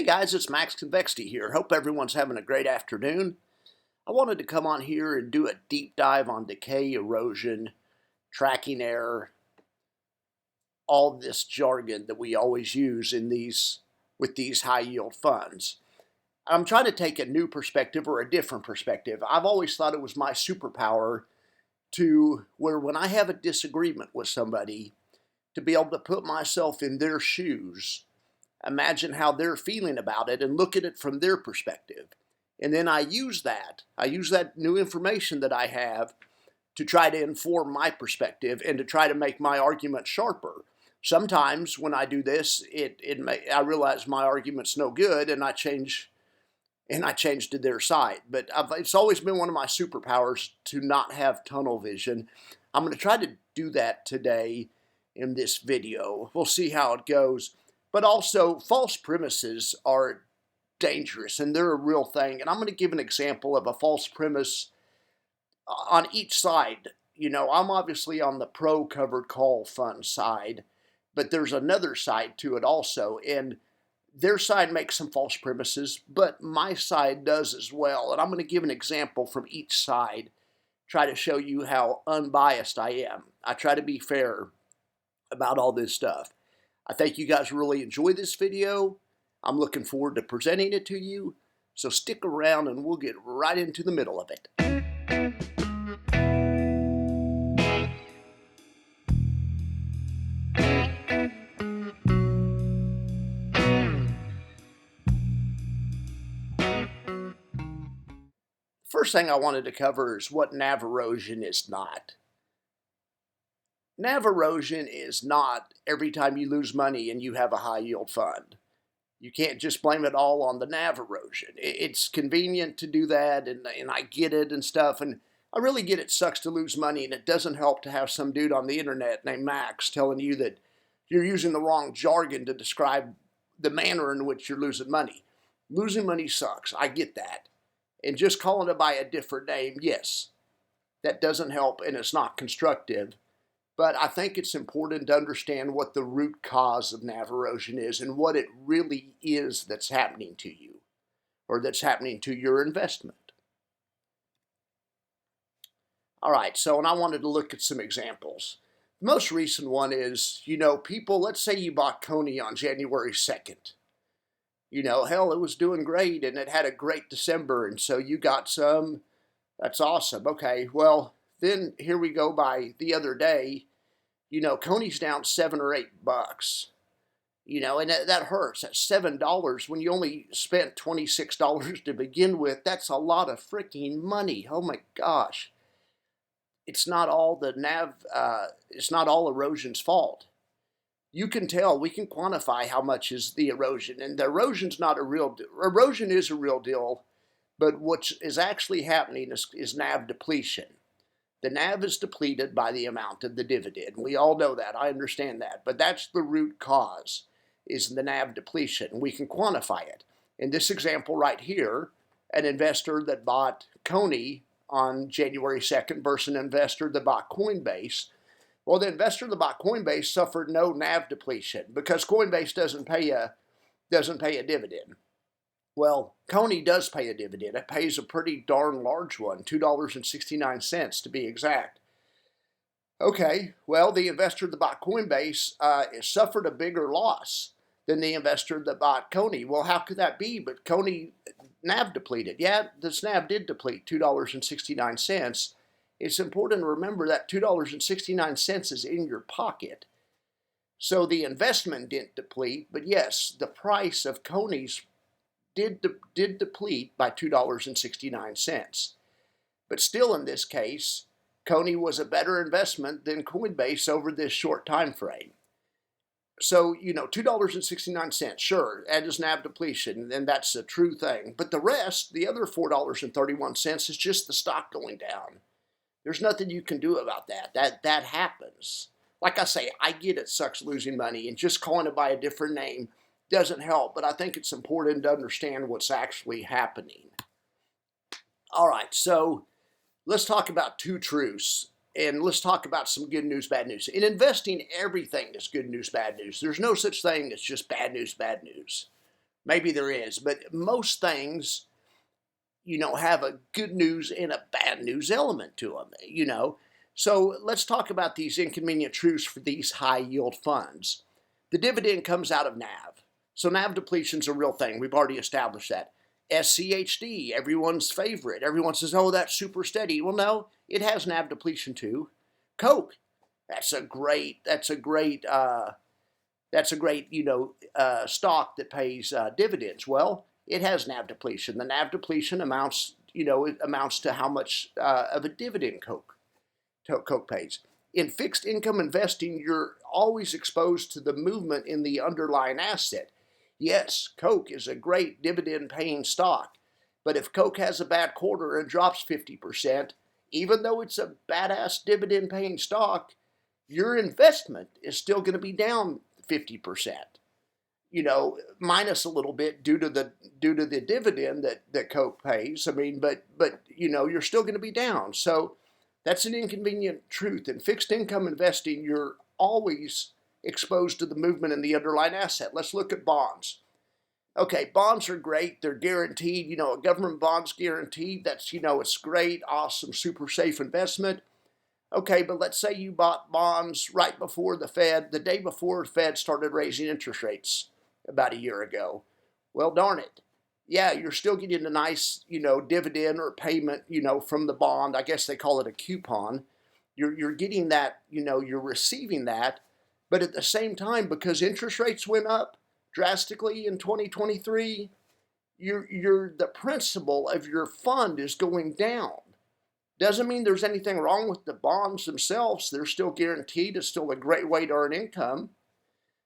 guys, it's Max Convexity here. Hope everyone's having a great afternoon. I wanted to come on here and do a deep dive on decay, erosion, tracking error, all this jargon that we always use with these high yield funds. I'm trying to take a new perspective or a different perspective. I've always thought it was my superpower to where when I have a disagreement with somebody, to be able to put myself in their shoes, imagine how they're feeling about it and look at it from their perspective. And then I use that new information that I have to try to inform my perspective and to try to make my argument sharper. Sometimes when I do this, I realize my argument's no good and I change to their side. But it's always been one of my superpowers to not have tunnel vision. I'm going to try to do that today in this video. We'll see how it goes. But also, false premises are dangerous, and they're a real thing. And I'm going to give an example of a false premise on each side. You know, I'm obviously on the pro covered call fund side, but there's another side to it also. And their side makes some false premises, but my side does as well. And I'm going to give an example from each side, try to show you how unbiased I am. I try to be fair about all this stuff. I think you guys really enjoy this video. I'm looking forward to presenting it to you. So stick around and we'll get right into the middle of it. First thing I wanted to cover is what NAV erosion is not. NAV erosion is not every time you lose money and you have a high yield fund. You can't just blame it all on the NAV erosion. It's convenient to do that, and I get it and stuff, and I really get it sucks to lose money, and it doesn't help to have some dude on the internet named Max telling you that you're using the wrong jargon to describe the manner in which you're losing money. Losing money sucks. I get that. And just calling it by a different name, yes, that doesn't help and it's not constructive. But I think it's important to understand what the root cause of NAV erosion is and what it really is that's happening to you or that's happening to your investment. All right, so and I wanted to look at some examples. The most recent one is, people, let's say you bought Coney on January 2nd. Hell, it was doing great and it had a great December, and so you got some. That's awesome. Okay, well, then here we go by the other day. Coney's down $7 or $8. And that hurts. That's $7 when you only spent $26 to begin with. That's a lot of freaking money. Oh my gosh. It's not all the NAV, it's not all erosion's fault. You can tell, we can quantify how much is the erosion. And the erosion's not a real deal. Erosion is a real deal, but what is actually happening is NAV depletion. The NAV is depleted by the amount of the dividend. We all know that. I understand that. But that's the root cause, is the NAV depletion. We can quantify it. In this example right here, an investor that bought Coney on January 2nd versus an investor that bought Coinbase. Well, the investor that bought Coinbase suffered no NAV depletion because Coinbase doesn't pay a dividend. Well, Coney does pay a dividend. It pays a pretty darn large one, $2.69 to be exact. Okay, well, the investor that bought Coinbase suffered a bigger loss than the investor that bought Coney. Well, how could that be? But Coney NAV depleted. Yeah, this NAV did deplete $2.69. It's important to remember that $2.69 is in your pocket. So the investment didn't deplete, but yes, the price of Coney's did deplete by $2.69. But still in this case, Coney was a better investment than Coinbase over this short time frame. So, $2.69, sure, that is NAV depletion, and that's a true thing. But the rest, the other $4.31, is just the stock going down. There's nothing you can do about that. That happens. Like I say, I get it sucks losing money, and just calling it by a different name doesn't help, but I think it's important to understand what's actually happening. All right, so let's talk about two truths, and let's talk about some good news, bad news. In investing, everything is good news, bad news. There's no such thing as just bad news, bad news. Maybe there is, but most things, have a good news and a bad news element to them. So let's talk about these inconvenient truths for these high yield funds. The dividend comes out of NAV. So NAV depletion is a real thing. We've already established that. SCHD, everyone's favorite. Everyone says, oh, that's super steady. Well, no, it has NAV depletion too. Coke, that's a great stock that pays dividends. Well, it has NAV depletion. The NAV depletion amounts to how much of a dividend Coke pays. In fixed income investing, you're always exposed to the movement in the underlying asset. Yes, Coke is a great dividend paying stock, but if Coke has a bad quarter and drops 50%, even though it's a badass dividend paying stock, your investment is still going to be down 50%. Minus a little bit due to the dividend that Coke pays. I mean, but you're still going to be down. So that's an inconvenient truth. In fixed income investing, you're always exposed to the movement in the underlying asset. Let's look at bonds. Okay, bonds are great. They're guaranteed. A government bond's guaranteed. That's, it's great, awesome, super safe investment. Okay, but let's say you bought bonds right before the day before the Fed started raising interest rates about a year ago. Well, darn it. Yeah, you're still getting a nice, dividend or payment, from the bond. I guess they call it a coupon. You're getting that, you're receiving that. But at the same time, because interest rates went up drastically in 2023, the principal of your fund is going down. Doesn't mean there's anything wrong with the bonds themselves. They're still guaranteed. It's still a great way to earn income.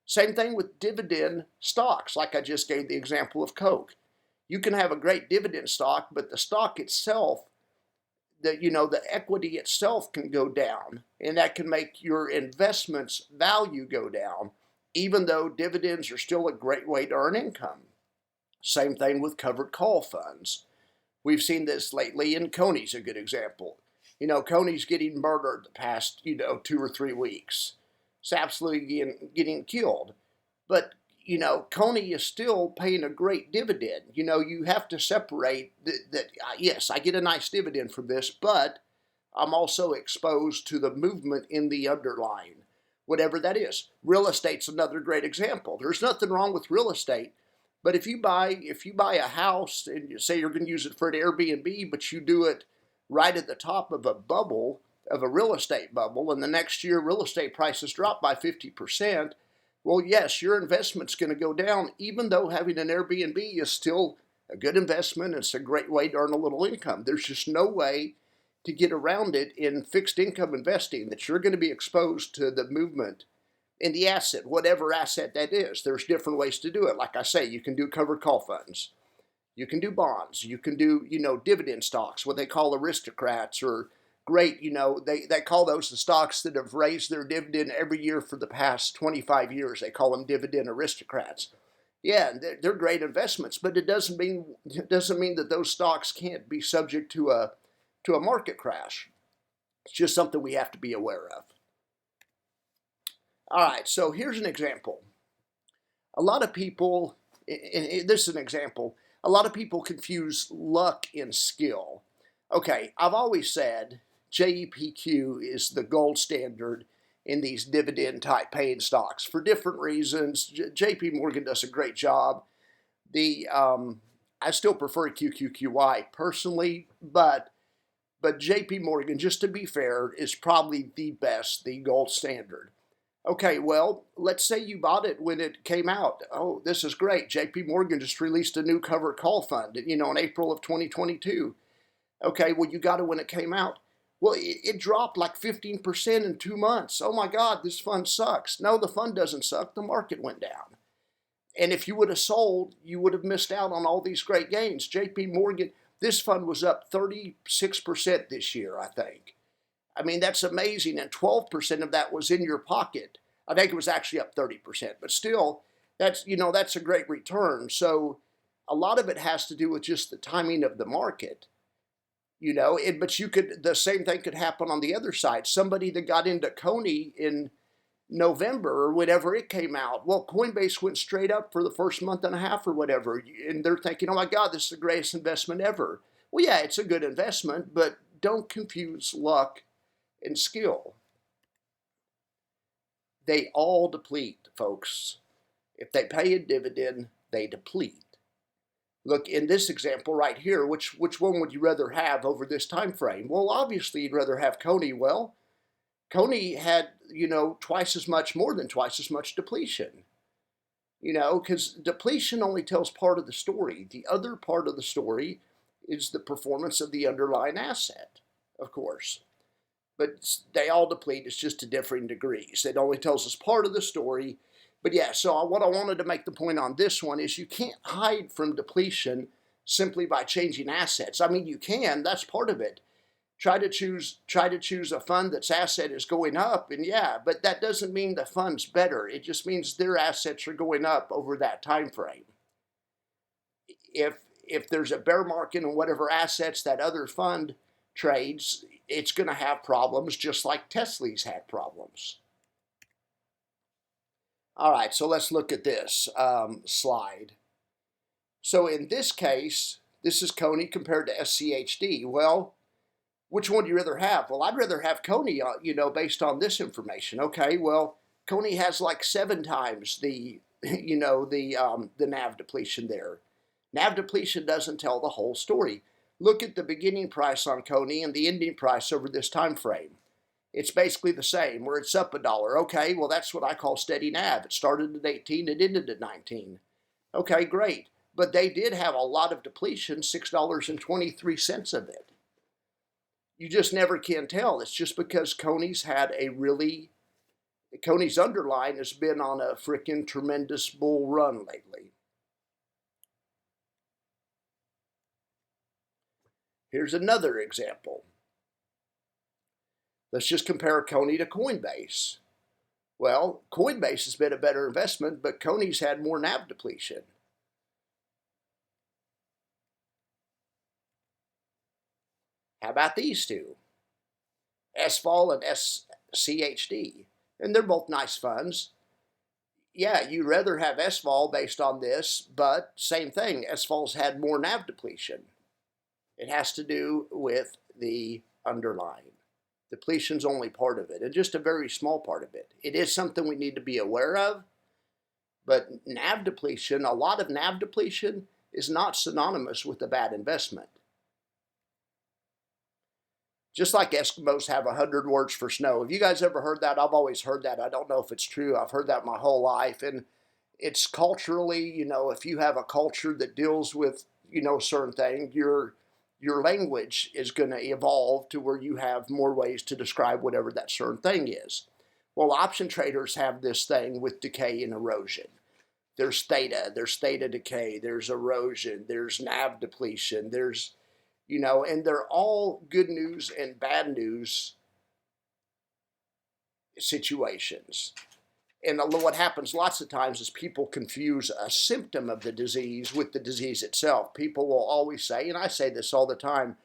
Same thing with dividend stocks, like I just gave the example of Coke. You can have a great dividend stock, but the stock itself, the equity itself can go down, and that can make your investment's value go down, even though dividends are still a great way to earn income. Same thing with covered call funds. We've seen this lately, and Coney's a good example. Coney's getting murdered the past, 2 or 3 weeks. It's absolutely getting killed. But, Coney is still paying a great dividend. You have to separate that, yes, I get a nice dividend from this, but I'm also exposed to the movement in the underlying, whatever that is. Real estate's another great example. There's nothing wrong with real estate. But if you buy a house and you say you're going to use it for an Airbnb, but you do it right at the top of a bubble, of a real estate bubble, and the next year real estate prices drop by 50%, well, yes, your investment's going to go down, even though having an Airbnb is still a good investment. It's a great way to earn a little income. There's just no way to get around it in fixed income investing, that you're going to be exposed to the movement in the asset, whatever asset that is. There's different ways to do it. Like I say, you can do covered call funds. You can do bonds. You can do, dividend stocks, what they call aristocrats, or great, they call those the stocks that have raised their dividend every year for the past 25 years. They call them dividend aristocrats. Yeah, they're great investments, but it doesn't mean that those stocks can't be subject to a market crash. It's just something we have to be aware of. All right, so here's an example. A lot of people, and this is an example, a lot of people confuse luck and skill. Okay, I've always said JEPQ is the gold standard in these dividend type paying stocks for different reasons. JP Morgan does a great job. I still prefer QQQY personally, but JP Morgan, just to be fair, is probably the best, the gold standard. Okay, well, let's say you bought it when it came out. Oh, this is great. JP Morgan just released a new covered call fund, in April of 2022. Okay, well, you got it when it came out. Well, it dropped like 15% in 2 months. Oh my God, this fund sucks. No, the fund doesn't suck. The market went down. And if you would have sold, you would have missed out on all these great gains. JP Morgan, this fund was up 36% this year, I think. I mean, that's amazing, and 12% of that was in your pocket. I think it was actually up 30%, but still, that's a great return. So a lot of it has to do with just the timing of the market, but the same thing could happen on the other side. Somebody that got into Coney in November or whenever it came out, well, Coinbase went straight up for the first month and a half or whatever, and they're thinking, oh my God, this is the greatest investment ever. Well, yeah, it's a good investment, but don't confuse luck and skill. They all deplete, folks. If they pay a dividend, they deplete. Look, in this example right here, which one would you rather have over this time frame? Well, obviously you'd rather have Coney. Well, Coney had, more than twice as much depletion. Because depletion only tells part of the story. The other part of the story is the performance of the underlying asset, of course. But they all deplete, it's just to differing degrees. It only tells us part of the story. But yeah, so what I wanted to make the point on this one is you can't hide from depletion simply by changing assets. I mean, you can, that's part of it. Try to choose a fund that's asset is going up, and yeah, but that doesn't mean the fund's better. It just means their assets are going up over that time frame. If there's a bear market in whatever assets that other fund trades, it's going to have problems just like Tesla's had problems. All right, so let's look at this slide. So in this case, this is Coney compared to SCHD. Well, which one do you rather have? Well, I'd rather have Coney, based on this information. Okay, well, Coney has like 7 times the, the NAV depletion there. NAV depletion doesn't tell the whole story. Look at the beginning price on Coney and the ending price over this time frame. It's basically the same, where it's up $1. Okay, well, that's what I call steady NAV. It started at 18, it ended at 19. Okay, great. But they did have a lot of depletion, $6.23 of it. You just never can tell. It's just because Coney's underlying has been on a freaking tremendous bull run lately. Here's another example. Let's just compare Coney to Coinbase. Well, Coinbase has been a better investment, but Coney's had more NAV depletion. How about these two? SVOL and SCHD. And they're both nice funds. Yeah, you'd rather have SVOL based on this, but same thing, SVOL's had more NAV depletion. It has to do with the underlying. Depletion's only part of it, and just a very small part of it. It is something we need to be aware of, but NAV depletion, a lot of NAV depletion is not synonymous with a bad investment. Just like Eskimos have 100 words for snow. Have you guys ever heard that? I've always heard that. I don't know if it's true. I've heard that my whole life. And it's culturally, if you have a culture that deals with, certain things, your language is going to evolve to where you have more ways to describe whatever that certain thing is. Well, option traders have this thing with decay and erosion. There's theta decay, there's erosion, there's NAV depletion, there's and they're all good news and bad news situations. And what happens lots of times is people confuse a symptom of the disease with the disease itself. People will always say, and I say this all the time,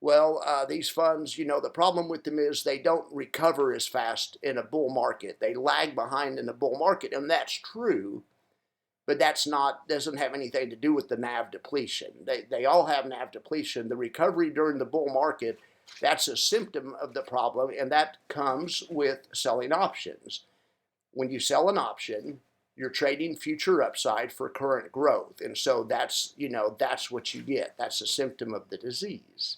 well, these funds, the problem with them is they don't recover as fast in a bull market. They lag behind in the bull market, and that's true. But doesn't have anything to do with the NAV depletion. They all have NAV depletion. The recovery during the bull market, that's a symptom of the problem, and that comes with selling options. When you sell an option, you're trading future upside for current growth. And so that's what you get. That's a symptom of the disease.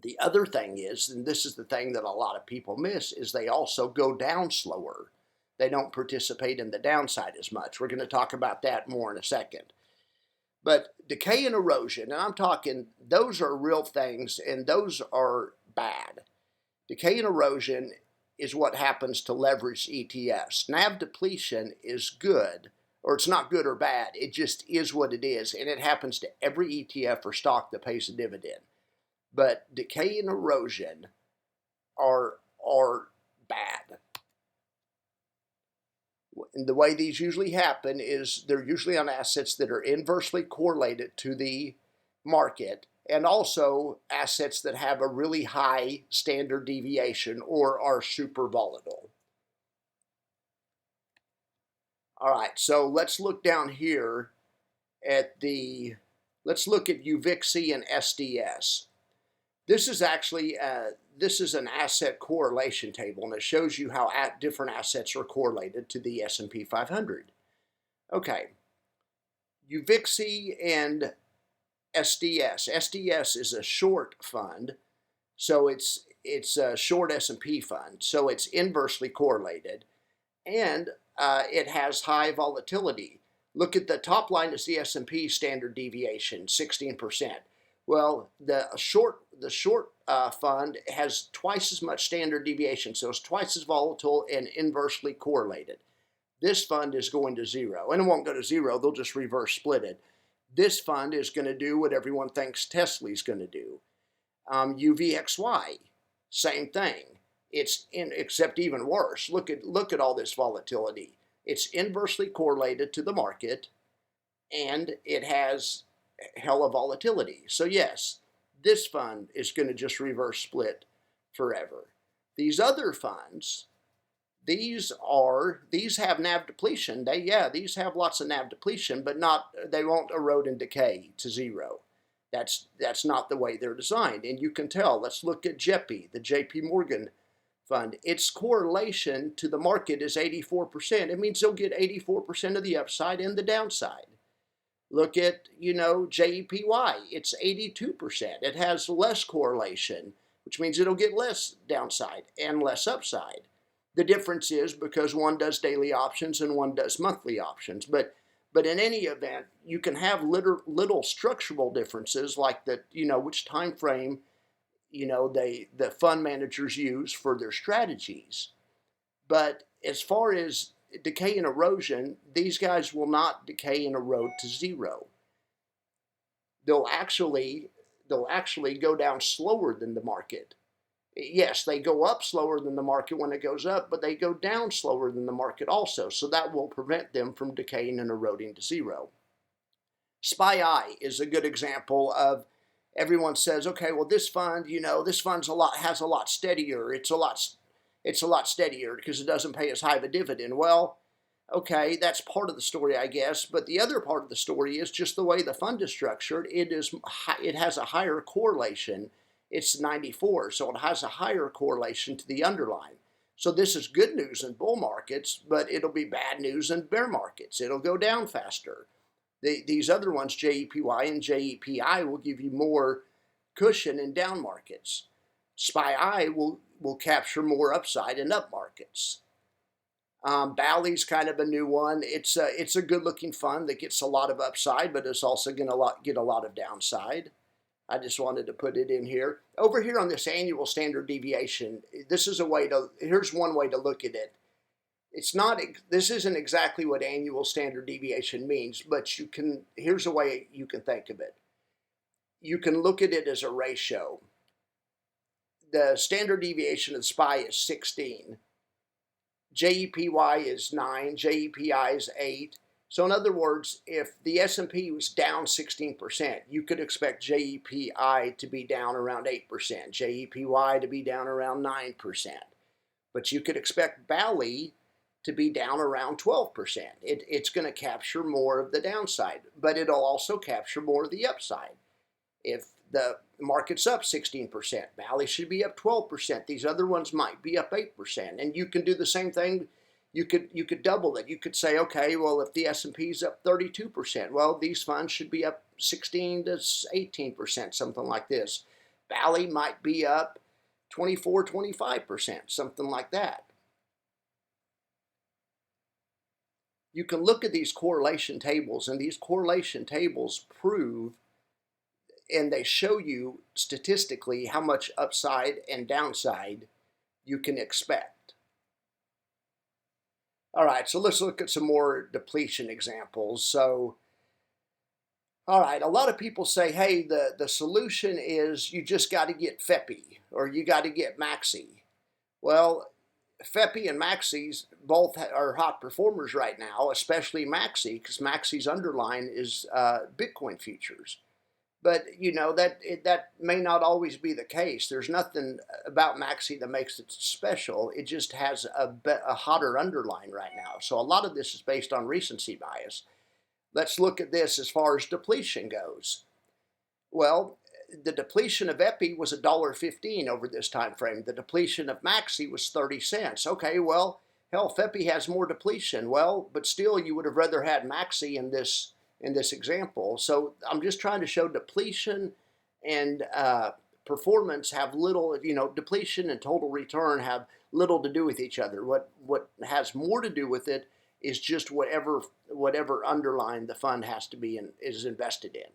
The other thing is, and this is the thing that a lot of people miss, is they also go down slower. They don't participate in the downside as much. We're going to talk about that more in a second. But decay and erosion, and I'm talking, those are real things, and those are bad. Decay and erosion is what happens to leveraged ETFs. NAV depletion is good, or it's not good or bad. It just is what it is, and it happens to every ETF or stock that pays a dividend. But decay and erosion are bad. And the way these usually happen is they're usually on assets that are inversely correlated to the market, and also assets that have a really high standard deviation or are super volatile. All right, so let's look down here at let's look at UVXY and SDS. This is actually, this is an asset correlation table, and it shows you how different assets are correlated to the S&P 500. Okay, UVXY and SDS. SDS is a short fund, so it's a short S&P fund, so it's inversely correlated, and it has high volatility. Look at the top line is the S&P standard deviation, 16%. Well, the short fund has twice as much standard deviation, so it's twice as volatile and inversely correlated. This fund is going to zero, and it won't go to zero, they'll just reverse split it. This fund is going to do what everyone thinks Tesla's going to do. UVXY, same thing. Except even worse. Look at all this volatility. It's inversely correlated to the market, and it has hella volatility. So yes, this fund is going to just reverse split forever. These other funds, these have NAV depletion. These have lots of NAV depletion, but they won't erode and decay to zero. That's not the way they're designed, and you can tell. Let's look at JEPI, the JP Morgan fund. Its correlation to the market is 84%. It means they'll get 84% of the upside and the downside. Look at, JEPY. It's 82%. It has less correlation, which means it'll get less downside and less upside. The difference is because one does daily options and one does monthly options. But in any event, you can have little structural differences, like which time frame the fund managers use for their strategies. But as far as decay and erosion, these guys will not decay and erode to zero. They'll actually go down slower than the market. Yes, they go up slower than the market when it goes up, but they go down slower than the market also. So that will prevent them from decaying and eroding to zero. SPY is a good example of, everyone says, okay, well, this fund, this fund's has a lot steadier. It's a lot steadier because it doesn't pay as high of a dividend. Well, okay, that's part of the story, I guess. But the other part of the story is just the way the fund is structured. It has a higher correlation. It's 94, so it has a higher correlation to the underlying. So this is good news in bull markets, but it'll be bad news in bear markets. It'll go down faster. These other ones, JEPY and JEPI, will give you more cushion in down markets. SPY will capture more upside in up markets. Bally's kind of a new one. It's a good-looking fund that gets a lot of upside, but it's also going to get a lot of downside. I just wanted to put it in here. Over here on this annual standard deviation, here's one way to look at it. This isn't exactly what annual standard deviation means, but here's a way you can think of it. You can look at it as a ratio. The standard deviation of the SPY is 16. JEPY is 9, JEPI is 8. So in other words, if the S&P was down 16%, you could expect JEPI to be down around 8%, JEPY to be down around 9%. But you could expect Bally to be down around 12%. It's going to capture more of the downside, but it'll also capture more of the upside. If the market's up 16%, Bally should be up 12%. These other ones might be up 8%. And you can do the same thing. You could double it. You could say, okay, well, if the S&P's up 32%, well, these funds should be up 16 to 18%, something like this. Bally might be up 24, 25%, something like that. You can look at these correlation tables, and these correlation tables prove, and they show you statistically how much upside and downside you can expect. All right, so let's look at some more depletion examples. So, all right, a lot of people say, hey, the solution is you just got to get FEPI or you got to get Maxi. Well, FEPI and Maxi's both are hot performers right now, especially Maxi, because Maxi's underlying is Bitcoin futures. But that may not always be the case. There's nothing about Maxi that makes it special. It just has a hotter underline right now. So a lot of this is based on recency bias. Let's look at this as far as depletion goes. Well, the depletion of Epi was $1.15 over this time frame. The depletion of Maxi was 30 cents. Okay, well, hell, if Epi has more depletion, well, but still you would have rather had Maxi in this example. So I'm just trying to show depletion and performance have little, depletion and total return have little to do with each other. What has more to do with it is just whatever underlying the fund has to be is invested in.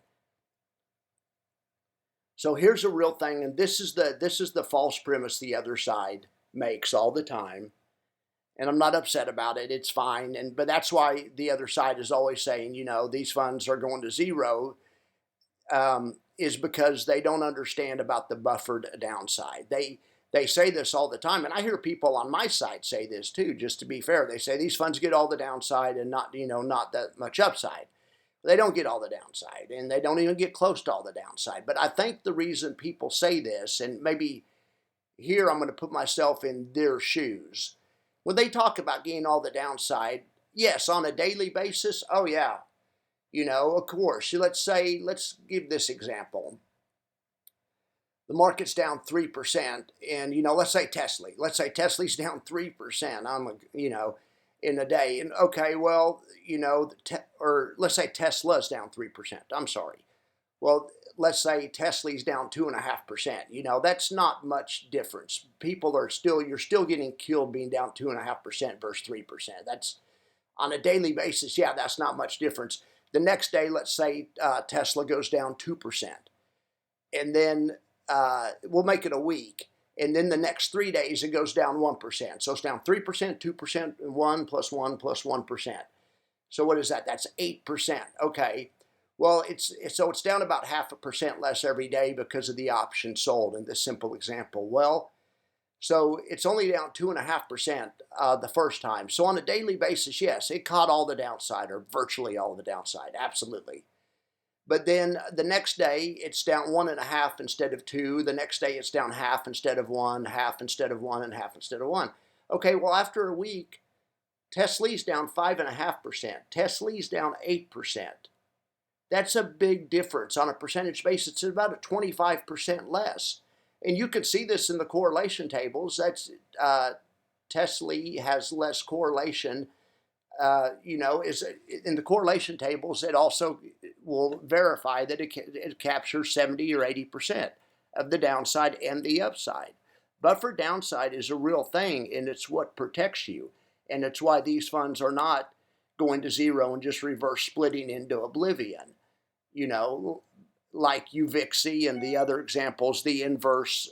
So here's a real thing, and this is the false premise the other side makes all the time. And I'm not upset about it. It's fine. But that's why the other side is always saying, these funds are going to zero, is because they don't understand about the buffered downside. They say this all the time, and I hear people on my side say this too. Just to be fair, they say these funds get all the downside and not that much upside. They don't get all the downside, and they don't even get close to all the downside. But I think the reason people say this, and maybe here I'm going to put myself in their shoes. When they talk about getting all the downside, yes, on a daily basis, oh yeah, of course. Let's give this example. The market's down 3%, and let's say Tesla's down 3%. In a day, and okay, well, or let's say Tesla's down 3%. I'm sorry. Well, let's say Tesla's down 2.5%. That's not much difference. You're still getting killed being down 2.5% versus 3%. That's on a daily basis. Yeah, that's not much difference. The next day, let's say Tesla goes down 2%, and then we'll make it a week. And then the next 3 days, it goes down 1%. So it's down 3%, 2%, and 1 plus 1 plus 1%. So what is that? That's 8%. Okay. Well, it's down about 0.5% less every day because of the option sold in this simple example. Well, so it's only down 2.5% the first time. So on a daily basis, yes, it caught all the downside, or virtually all the downside. Absolutely. But then the next day, it's down 1.5 instead of 2. The next day, it's down 0.5 instead of 1, 0.5 instead of 1, and 0.5 instead of 1. Okay, well, after a week, Tesla's down 5.5%. Tesla's down 8%. That's a big difference. On a percentage basis, it's about a 25% less. And you can see this in the correlation tables. That's Tesla has less correlation. Is in the correlation tables, it also will verify that it captures 70 or 80% of the downside and the upside. Buffer downside is a real thing, and it's what protects you. And it's why these funds are not going to zero and just reverse splitting into oblivion. Like UVIXI and the other examples, the inverse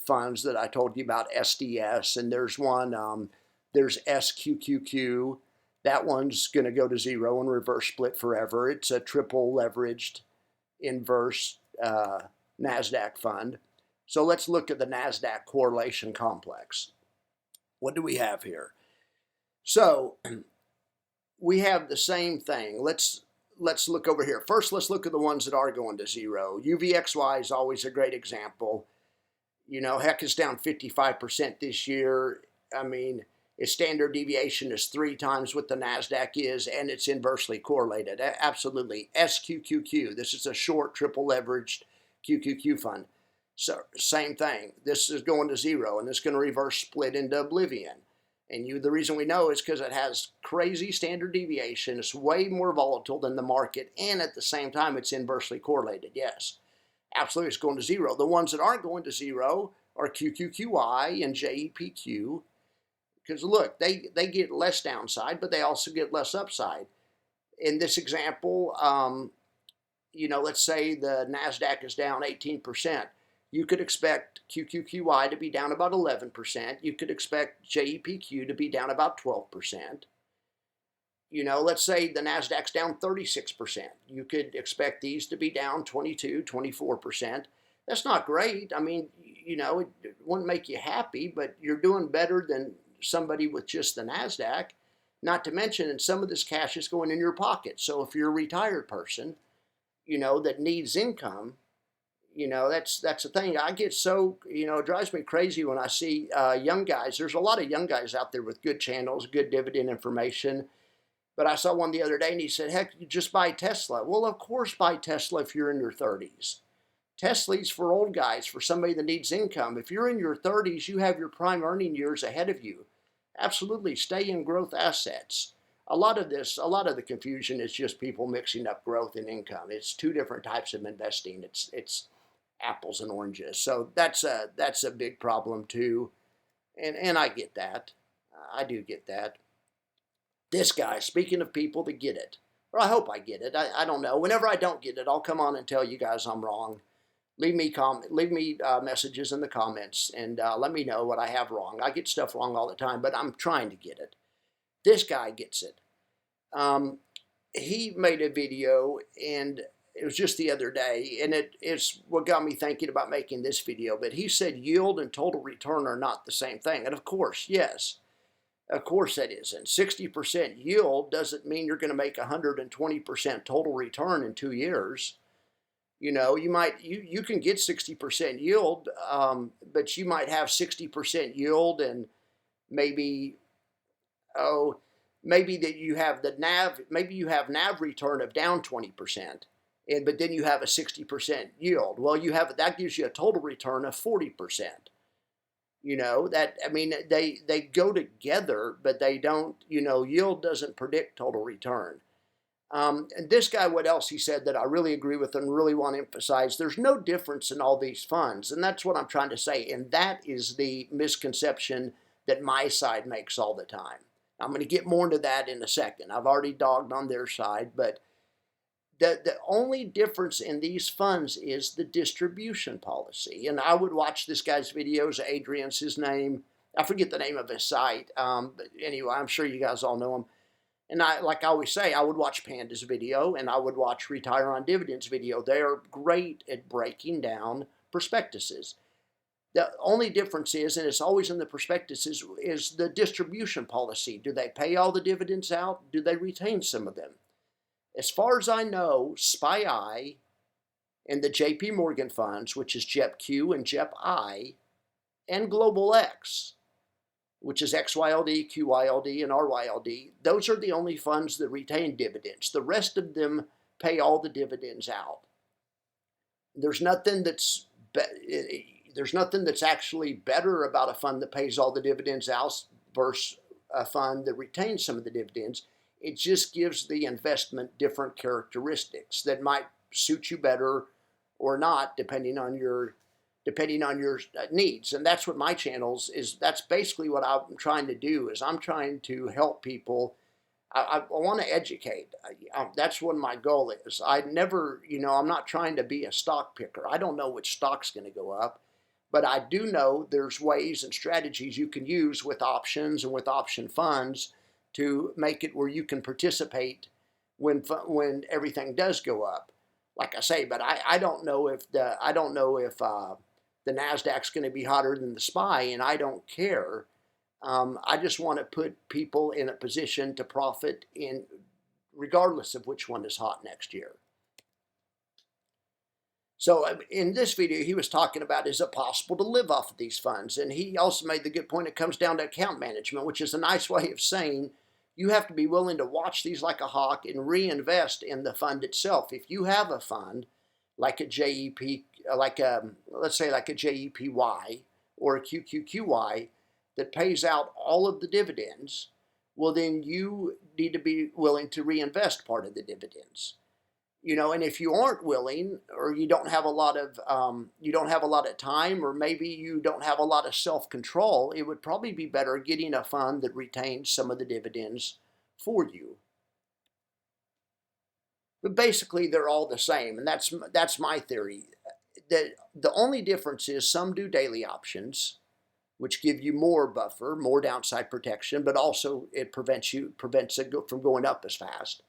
funds that I told you about, SDS, and there's one, there's SQQQ. That one's going to go to zero and reverse split forever. It's a triple leveraged inverse NASDAQ fund. So let's look at the NASDAQ Correlation Complex. What do we have here? So we have the same thing. Let's look over here. First, let's look at the ones that are going to zero. UVXY is always a great example. Heck, it's down 55% this year. I mean, its standard deviation is 3 times what the NASDAQ is, and it's inversely correlated. Absolutely. SQQQ, this is a short triple leveraged QQQ fund. So same thing. This is going to zero, and it's going to reverse split into oblivion. And the reason we know is because it has crazy standard deviation. It's way more volatile than the market, and at the same time, it's inversely correlated. Yes, absolutely, it's going to zero. The ones that aren't going to zero are QQQI and JEPQ. Because look, they get less downside, but they also get less upside. In this example, let's say the NASDAQ is down 18%. You could expect QQQY to be down about 11%. You could expect JEPQ to be down about 12%. Let's say the NASDAQ's down 36%. You could expect these to be down 22, 24%. That's not great. I mean, it wouldn't make you happy, but you're doing better than somebody with just the NASDAQ. Not to mention, and some of this cash is going in your pocket. So if you're a retired person, that needs income, that's the thing. I get so, it drives me crazy when I see young guys. There's a lot of young guys out there with good channels, good dividend information. But I saw one the other day and he said, heck, you just buy Tesla. Well, of course, buy Tesla if you're in your 30s. Tesla's for old guys, for somebody that needs income. If you're in your 30s, you have your prime earning years ahead of you. Absolutely, stay in growth assets. A lot of the confusion is just people mixing up growth and income. It's two different types of investing. It's apples and oranges. So that's a big problem too. And I get that. I do get that. This guy, speaking of people that get it, or I hope I get it. I don't know. Whenever I don't get it, I'll come on and tell you guys I'm wrong. Leave me messages in the comments and let me know what I have wrong. I get stuff wrong all the time, but I'm trying to get it. This guy gets it. He made a video, and it was just the other day, and it's what got me thinking about making this video. But he said yield and total return are not the same thing. And of course, yes, of course that isn't. 60% yield doesn't mean you're going to make 120% total return in 2 years. You can get 60% yield, but you might have 60% yield and maybe that you have maybe you have NAV return of down 20%, but then you have a 60% yield. Well, that gives you a total return of 40%. They go together, but they don't. Yield doesn't predict total return. And this guy, what else he said that I really agree with and really want to emphasize, there's no difference in all these funds. And that's what I'm trying to say. And that is the misconception that my side makes all the time. I'm going to get more into that in a second. I've already dogged on their side, but the only difference in these funds is the distribution policy. And I would watch this guy's videos. Adrian's his name. I forget the name of his site. But anyway, I'm sure you guys all know him. And like I always say, I would watch Panda's video and I would watch Retire on Dividends video. They are great at breaking down prospectuses. The only difference is, and it's always in the prospectuses, is the distribution policy. Do they pay all the dividends out? Do they retain some of them? As far as I know, SPY and the JP Morgan funds, which is JEPQ and JEPI, and Global X, which is XYLD, QYLD, and RYLD, those are the only funds that retain dividends. The rest of them pay all the dividends out. There's nothing that's actually better about a fund that pays all the dividends out versus a fund that retains some of the dividends. It just gives the investment different characteristics that might suit you better or not, depending on your needs. And that's what my channels is. That's basically what I'm trying to do. Is I'm trying to help people. I want to educate. That's what my goal is. I'm not trying to be a stock picker. I don't know which stock's going to go up, but I do know there's ways and strategies you can use with options and with option funds to make it where you can participate when everything does go up. Like I say, but I don't know if the NASDAQ's going to be hotter than the SPY, and I don't care. I just want to put people in a position to profit regardless of which one is hot next year. So in this video, he was talking about, is it possible to live off of these funds? And he also made the good point, it comes down to account management, which is a nice way of saying you have to be willing to watch these like a hawk and reinvest in the fund itself. If you have a fund like a JEP, let's say like a JEPY or a QQQY that pays out all of the dividends, well, then you need to be willing to reinvest part of the dividends. And if you aren't willing, or you don't have a lot of time, or maybe you don't have a lot of self-control, it would probably be better getting a fund that retains some of the dividends for you. But basically, they're all the same, and that's my theory. The only difference is some do daily options, which give you more buffer, more downside protection, but also it prevents it from going up as fast.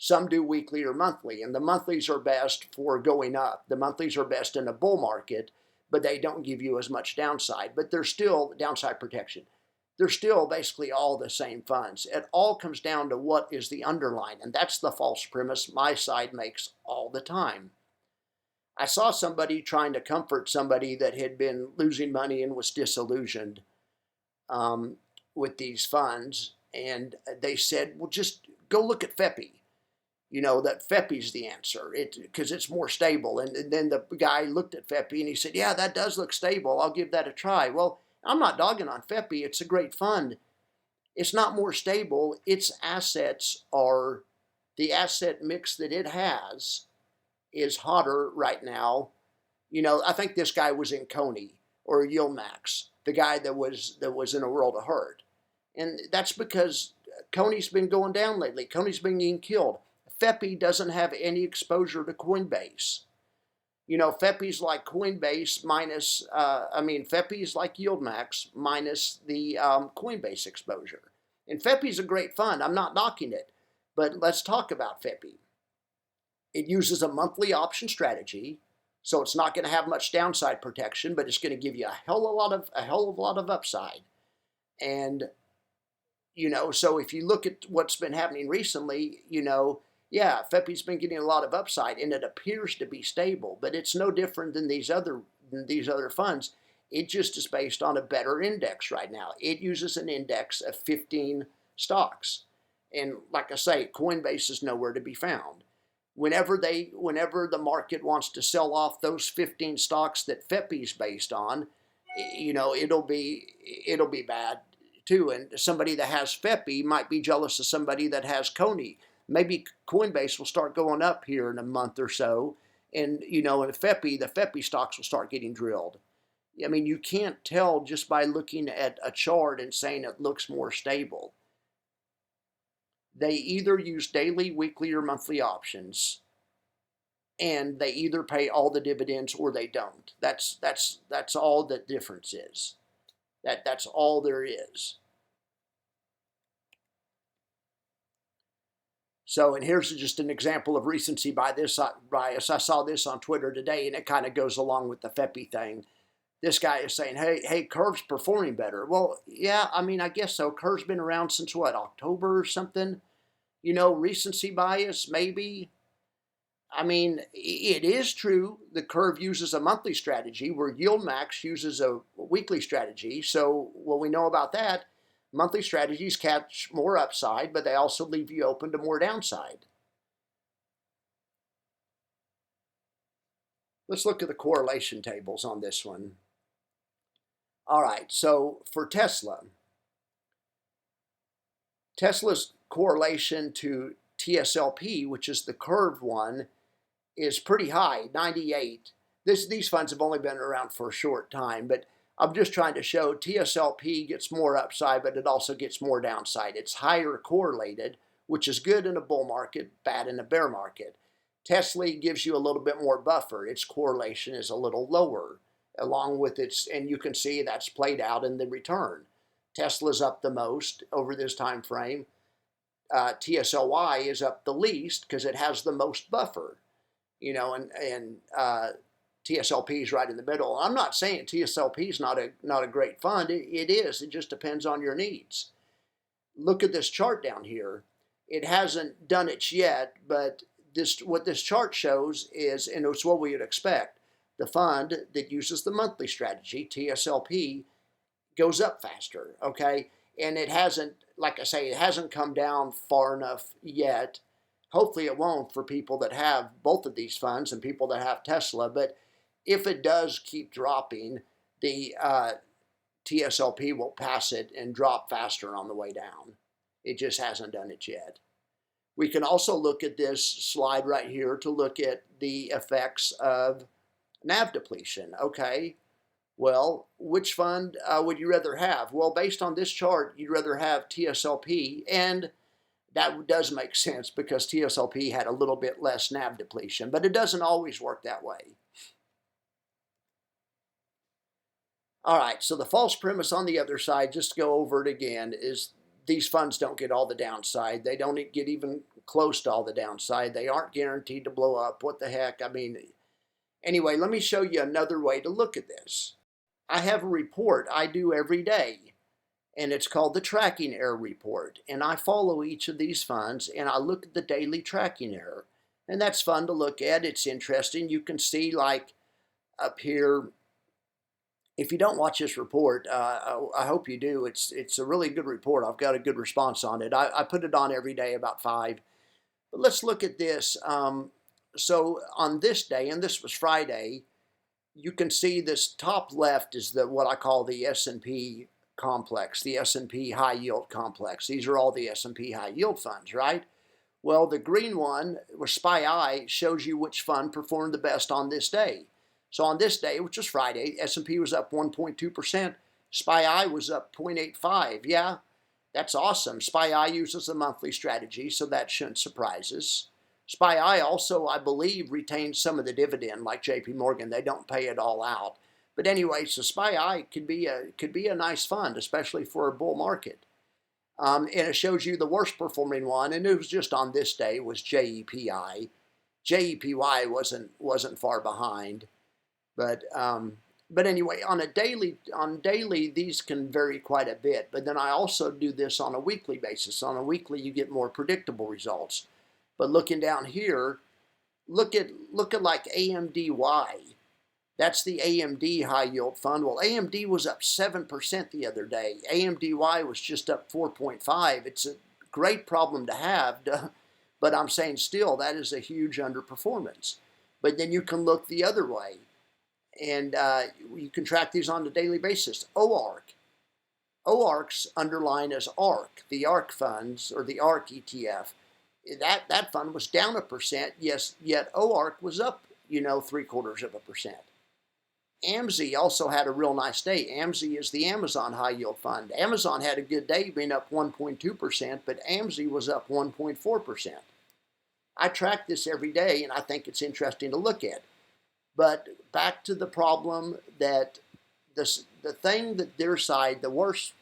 Some do weekly or monthly, and the monthlies are best for going up. The monthlies are best in a bull market, but they don't give you as much downside. But there's still downside protection. they're still basically all the same funds. It all comes down to what is the underlying, and that's the false premise my side makes all the time. I saw somebody trying to comfort somebody that had been losing money and was disillusioned with these funds, and they said, well, just go look at FEPI. You know, that FEPI's the answer, because it's more stable. And then the guy looked at FEPI and he said, yeah, that does look stable. I'll give that a try. Well, I'm not dogging on FEPI. It's a great fund. It's not more stable. Its assets are, the asset mix that it has is hotter right now. You know, I think this guy was in Coney or YieldMax, the guy that was in a world of hurt. And that's because Coney's been going down lately. Coney's been getting killed. FEPI doesn't have any exposure to Coinbase. You know, FEPI's like Coinbase minus, FEPI's like YieldMax minus the Coinbase exposure. And FEPI's a great fund. I'm not knocking it. But let's talk about FEPI. It uses a monthly option strategy, so it's not going to have much downside protection, but it's going to give you a hell of a lot of upside. And, you know, so if you look at what's been happening recently, you know, yeah, FEPI's been getting a lot of upside, and it appears to be stable, but it's no different than these other funds. It just is based on a better index right now. It uses an index of 15 stocks. And like I say, Coinbase is nowhere to be found. Whenever the market wants to sell off those 15 stocks that FEPI's based on, you know, it'll be bad too. And somebody that has FEPI might be jealous of somebody that has Coney. Maybe Coinbase will start going up here in a month or so, and you know, the FEPI stocks will start getting drilled. I mean, you can't tell just by looking at a chart and saying it looks more stable. They either use daily, weekly, or monthly options, and they either pay all the dividends or they don't. That's all the difference is. That's all there is. So, and here's just an example of recency bias. I saw this on Twitter today, and it kind of goes along with the FEPI thing. This guy is saying, hey, Curve's performing better. Well, yeah, I mean, I guess so. Curve's been around since what, October or something? You know, recency bias, maybe. I mean, it is true the Curve uses a monthly strategy where YieldMax uses a weekly strategy. So what we know about that, monthly strategies catch more upside, but they also leave you open to more downside. Let's look at the correlation tables on this one. All right, so for Tesla's correlation to TSLP, which is the Curve one, is pretty high, 98. These funds have only been around for a short time, but I'm just trying to show TSLP gets more upside, but it also gets more downside. It's higher correlated, which is good in a bull market, bad in a bear market. Tesla gives you a little bit more buffer. Its correlation is a little lower, along with its, and you can see that's played out in the return. Tesla's up the most over this time frame. TSLY is up the least because it has the most buffer, you know, and TSLP is right in the middle. I'm not saying TSLP is not a great fund. It is. It just depends on your needs. Look at this chart down here. It hasn't done it yet, but what this chart shows is, and it's what we would expect, the fund that uses the monthly strategy, TSLP, goes up faster, okay? And it hasn't, like I say, it hasn't come down far enough yet. Hopefully it won't for people that have both of these funds and people that have Tesla, but if it does keep dropping, the TSLP will pass it and drop faster on the way down. It just hasn't done it yet. We can also look at this slide right here to look at the effects of NAV depletion. Okay, well, which fund would you rather have? Well, based on this chart, you'd rather have TSLP, and that does make sense because TSLP had a little bit less NAV depletion, but it doesn't always work that way. All right, so the false premise on the other side, just to go over it again, is these funds don't get all the downside. They don't get even close to all the downside. They aren't guaranteed to blow up. What the heck? I mean, anyway, let me show you another way to look at this. I have a report I do every day, and it's called the tracking error report. And I follow each of these funds and I look at the daily tracking error. And that's fun to look at. It's interesting. You can see like up here, if you don't watch this report, I hope you do. It's a really good report. I've got a good response on it. I put it on every day about 5. But let's look at this. So on this day, and this was Friday, you can see this top left is what I call the S&P complex, the S&P high yield complex. These are all the S&P high yield funds, right? Well, the green one, with SPY shows you which fund performed the best on this day. So on this day, which was Friday, S&P was up 1.2%. SPY was up 0.85. Yeah, that's awesome. SPY uses a monthly strategy, so that shouldn't surprise us. SPY also, I believe, retains some of the dividend, like JP Morgan. They don't pay it all out. But anyway, so SPY could be a nice fund, especially for a bull market. And it shows you the worst performing one, and it was just on this day, was JEPI. JEPY wasn't far behind, but anyway, on daily these can vary quite a bit. But then I also do this on a weekly basis. On a weekly, you get more predictable results. But looking down here, look at like AMDY. That's the AMD high yield fund. Well, AMD was up 7% the other day. AMDY was just up 4.5. It's a great problem to have, but I'm saying still that is a huge underperformance. But then you can look the other way, and you can track these on a daily basis. OARC. OARC's underline as ARC, the ARC funds, or the ARC ETF. That fund was down 1%, yes, yet OARC was up, 0.75%. AMSI also had a real nice day. AMSI is the Amazon high yield fund. Amazon had a good day, being up 1.2%, but AMSI was up 1.4%. I track this every day, and I think it's interesting to look at. But back to the problem that the thing that their side, the worst,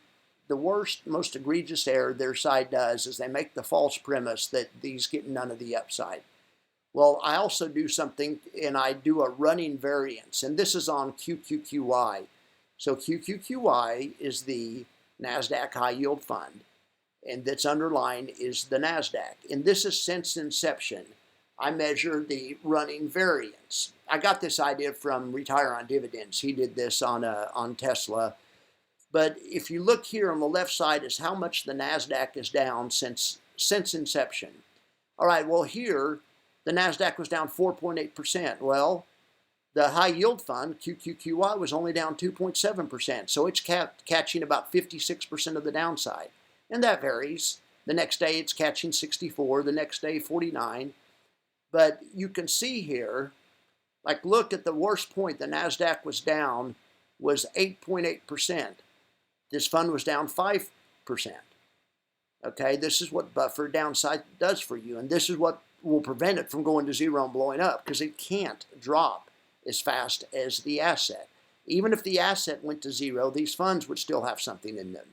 most egregious error their side does is they make the false premise that these get none of the upside. Well, I also do something, and I do a running variance, and this is on QQQY. So QQQY is the NASDAQ High Yield Fund, and that's underlined is the NASDAQ. And this is since inception. I measure the running variance. I got this idea from Retire on Dividends. He did this on Tesla. But if you look here on the left side is how much the NASDAQ is down since inception. All right, well here, the NASDAQ was down 4.8%. Well, the high yield fund, QQQY, was only down 2.7%. So it's catching about 56% of the downside. And that varies. The next day it's catching 64, the next day 49. But you can see here, like look at the worst point the NASDAQ was down was 8.8%. This fund was down 5%. Okay, this is what buffer downside does for you. And this is what will prevent it from going to zero and blowing up, because it can't drop as fast as the asset. Even if the asset went to zero, these funds would still have something in them.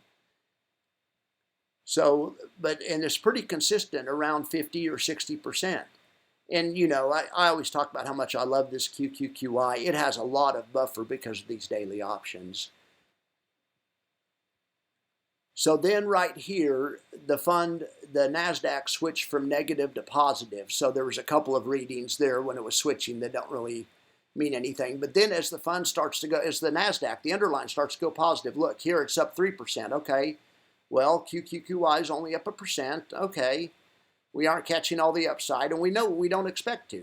So, and it's pretty consistent around 50 or 60%. And, I always talk about how much I love this QQQY. It has a lot of buffer because of these daily options. So then right here, the NASDAQ switched from negative to positive. So there was a couple of readings there when it was switching that don't really mean anything. But then as the fund starts to go, as the NASDAQ, the underline starts to go positive, look, here it's up 3%. Okay, well, QQQY is only up 1%. Okay, we aren't catching all the upside, and we know we don't expect to.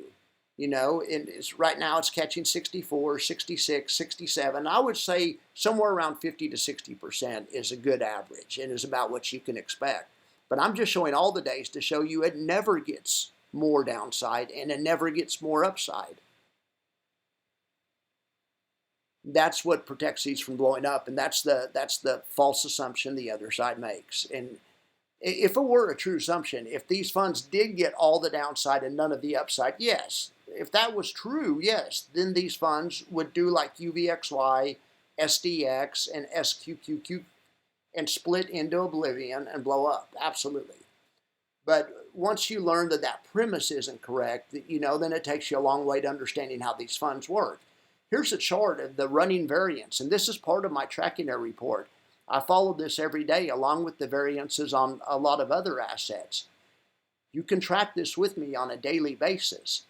And right now it's catching 64, 66, 67. I would say somewhere around 50 to 60% is a good average and is about what you can expect. But I'm just showing all the days to show you it never gets more downside and it never gets more upside. That's what protects these from blowing up, and that's the false assumption the other side makes. And if it were a true assumption, if these funds did get all the downside and none of the upside, yes. If that was true, yes, then these funds would do like UVXY, SDX, and SQQQ and split into oblivion and blow up. Absolutely. But once you learn that that premise isn't correct, then it takes you a long way to understanding how these funds work. Here's a chart of the running variance, and this is part of my tracking error report. I follow this every day along with the variances on a lot of other assets. You can track this with me on a daily basis.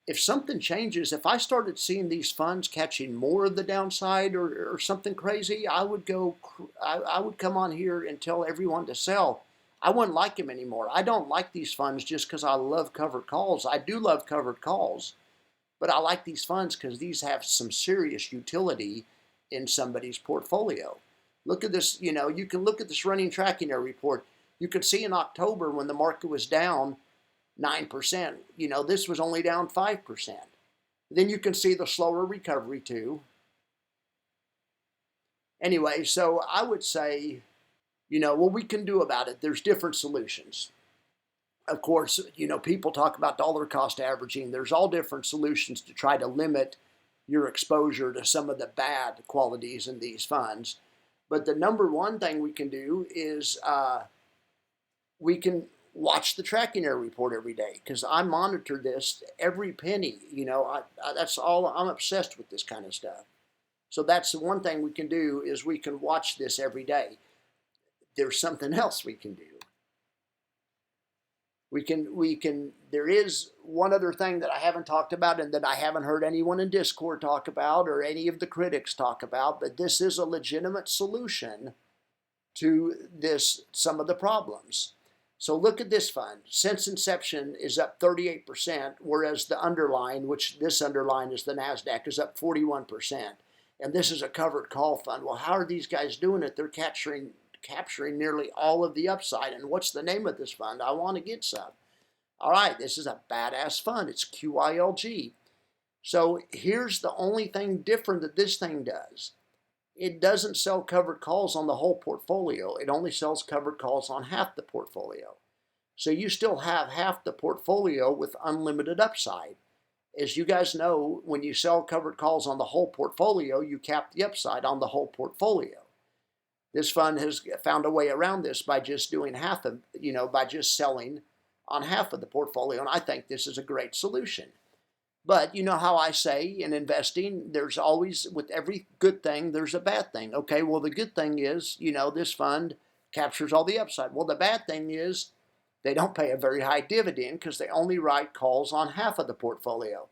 If something changes, if I started seeing these funds catching more of the downside or something crazy, I would come on here and tell everyone to sell. I wouldn't like them anymore. I don't like these funds just because I love covered calls. I do love covered calls, but I like these funds because these have some serious utility in somebody's portfolio. Look at this, you can look at this running tracking error report. You could see in October when the market was down 9%, this was only down 5%. Then you can see the slower recovery too. Anyway, so I would say, what we can do about it, there's different solutions. Of course, people talk about dollar cost averaging. There's all different solutions to try to limit your exposure to some of the bad qualities in these funds. But the number one thing we can do is we can watch the tracking error report every day, because I monitor this every penny. That's all. I'm obsessed with this kind of stuff. So that's the one thing we can do, is we can watch this every day. There's something else we can do. There is one other thing that I haven't talked about and that I haven't heard anyone in Discord talk about or any of the critics talk about, but this is a legitimate solution to some of the problems. So look at this fund. Since inception is up 38%, whereas the underlying, which this underlying is the NASDAQ, is up 41%. And this is a covered call fund. Well, how are these guys doing it? They're capturing nearly all of the upside. And what's the name of this fund? I want to get some. All right, this is a badass fund. It's QYLG. So here's the only thing different that this thing does. It doesn't sell covered calls on the whole portfolio. It only sells covered calls on half the portfolio. So you still have half the portfolio with unlimited upside. As you guys know, when you sell covered calls on the whole portfolio, you cap the upside on the whole portfolio. This fund has found a way around this by just doing half of, by just selling on half of the portfolio. And I think this is a great solution. But you know how I say in investing, there's always, with every good thing, there's a bad thing. Okay, well, the good thing is, this fund captures all the upside. Well, the bad thing is they don't pay a very high dividend because they only write calls on half of the portfolio.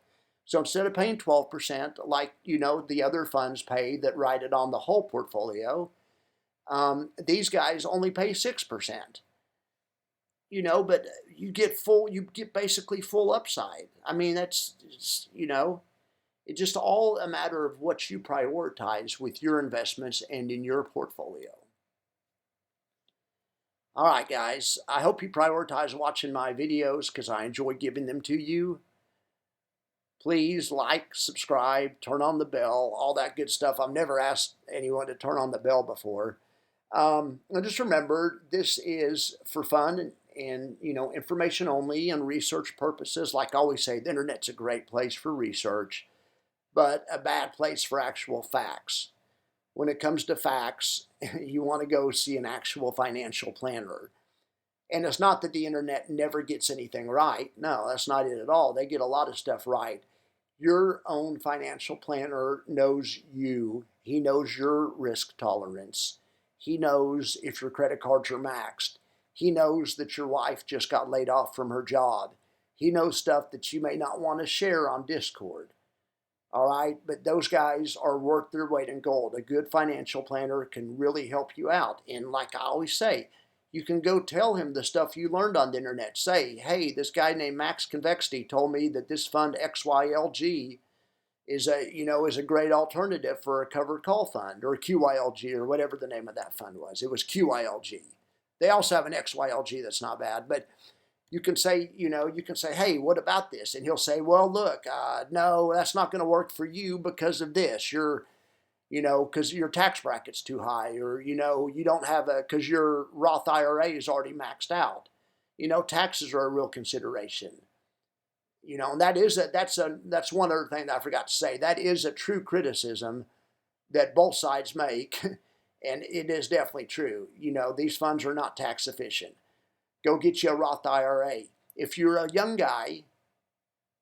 So instead of paying 12%, like, the other funds pay that write it on the whole portfolio, these guys only pay 6%. But you get basically full upside. I mean, it's just all a matter of what you prioritize with your investments and in your portfolio. All right, guys, I hope you prioritize watching my videos because I enjoy giving them to you. Please like, subscribe, turn on the bell, all that good stuff. I've never asked anyone to turn on the bell before. And just remember, this is for fun and information only and research purposes. Like I always say, the internet's a great place for research, but a bad place for actual facts. When it comes to facts, you want to go see an actual financial planner. And it's not that the internet never gets anything right. No, that's not it at all. They get a lot of stuff right. Your own financial planner knows you. He knows your risk tolerance. He knows if your credit cards are maxed. He knows that your wife just got laid off from her job. He knows stuff that you may not want to share on Discord. All right, but those guys are worth their weight in gold. A good financial planner can really help you out. And like I always say, you can go tell him the stuff you learned on the internet. Say, hey, this guy named Max Convexity told me that this fund XYLG is a great alternative for a covered call fund, or QYLG, or whatever the name of that fund was. It was QYLG. They also have an XYLG that's not bad, but you can say, hey, what about this? And he'll say, well, look, no, that's not going to work for you because of this. Because your tax bracket's too high, or, you don't have because your Roth IRA is already maxed out. Taxes are a real consideration. And that's one other thing that I forgot to say. That is a true criticism that both sides make, and it is definitely true. These funds are not tax efficient. Go get you a Roth IRA. If you're a young guy,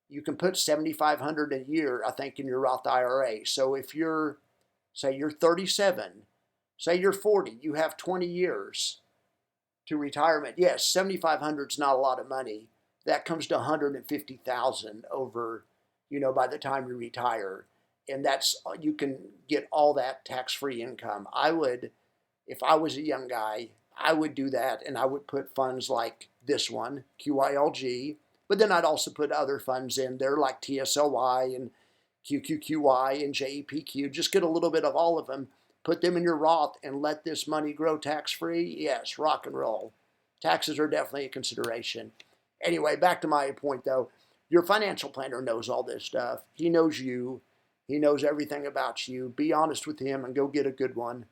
you can put $7,500 a year, I think, in your Roth IRA. So if say you're 37, Say you're 40, you have 20 years to retirement. Yes, 7,500 is not a lot of money. That comes to 150,000 over, by the time you retire. And you can get all that tax-free income. If I was a young guy, I would do that, and I would put funds like this one, QYLG, but then I'd also put other funds in there like TSLY and QQQY and JEPQ. Just get a little bit of all of them, put them in your Roth, and let this money grow tax-free. Yes, rock and roll. Taxes are definitely a consideration. Anyway, back to my point though. Your financial planner knows all this stuff. He knows you. He knows everything about you. Be honest with him and go get a good one.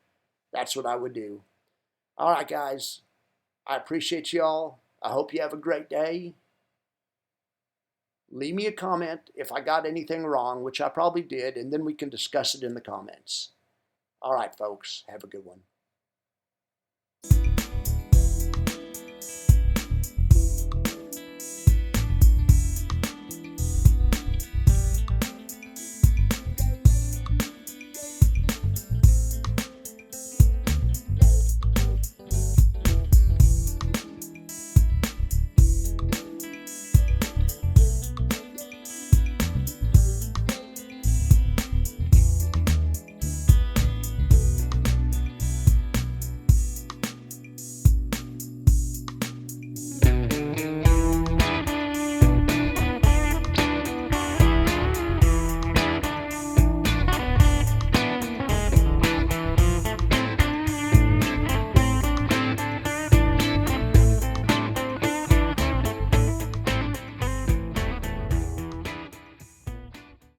That's what I would do. All right, guys. I appreciate y'all. I hope you have a great day. Leave me a comment if I got anything wrong, which I probably did, and then we can discuss it in the comments. All right, folks. Have a good one.